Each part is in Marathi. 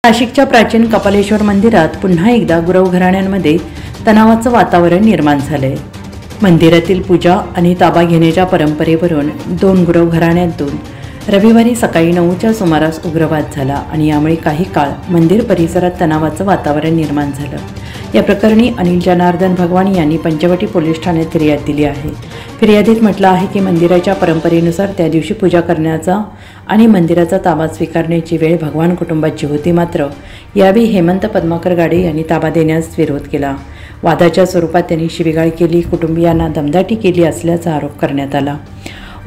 नाशिकच्या प्राचीन कपालेश्वर मंदिरात पुन्हा एकदा गुरव घराण्यांमध्ये तणावाचं वातावरण निर्माण झालंय। मंदिरातील पूजा आणि ताबा घेण्याच्या परंपरेवरून दोन गुरव घराण्यांतून रविवारी सकाळी 9च्या सुमारास उग्रवाद झाला आणि यामुळे काही काळ मंदिर परिसरात तणावाचं वातावरण निर्माण झालं। या प्रकरणी अनिल जनार्दन भगवान यांनी पंचवटी पोलीस ठाण्यात फिर्याद दिली आहे। फिर्यादीत म्हटलं आहे की मंदिराच्या परंपरेनुसार त्या दिवशी पूजा करण्याचा आणि मंदिराचा ताबा स्वीकारण्याची वेळ भगवान कुटुंबाची होती, मात्र यावेळी हेमंत पद्माकर गाडे यांनी ताबा देण्यास विरोध केला। वादाच्या स्वरूपात त्यांनी शिवीगाळ केली, कुटुंबियांना दमदाटी केली असल्याचा आरोप करण्यात आला।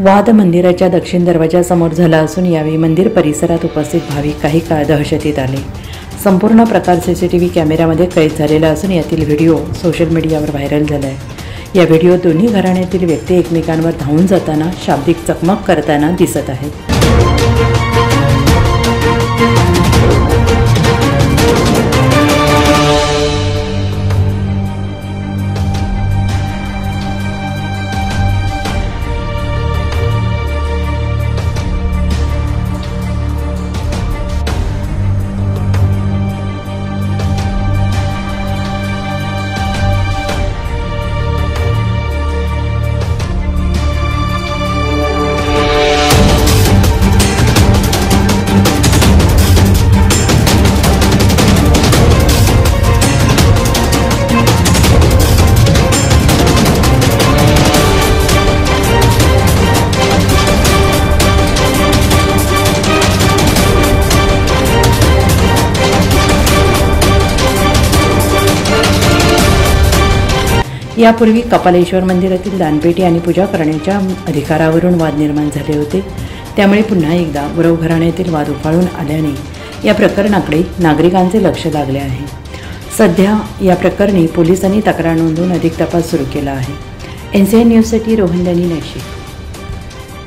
वाद मंदिराच्या दक्षिण दरवाजासमोर झाला असून यावेळी मंदिर परिसरात उपस्थित भाविक काही काळ दहशतीत आले। संपूर्ण प्रकार सीसीटीव्ही कॅमेऱ्यामध्ये कैद झालेला असून यातील व्हिडिओ सोशल मीडियावर व्हायरल झाला आहे। या व्हिडिओ दोन्ही घराण्यातील व्यक्ती एकमेकांवर धावून जाताना शाब्दिक चकमक करताना दिसत आहेत। यापूर्वी कपालेश्वर मंदिरातील दानपेटी आणि पूजा करण्याच्या अधिकारावरून वाद निर्माण झाले होते, त्यामुळे पुन्हा एकदा गुरव घराण्यातील वाद उफाळून आल्याने या प्रकरणाकडे नागरिकांचे लक्ष लागले आहे। सध्या या प्रकरणी पोलिसांनी तक्रार नोंदवून अधिक तपास सुरू केला आहे। NCN न्यूजसाठी रोहन दनी, नाशिक।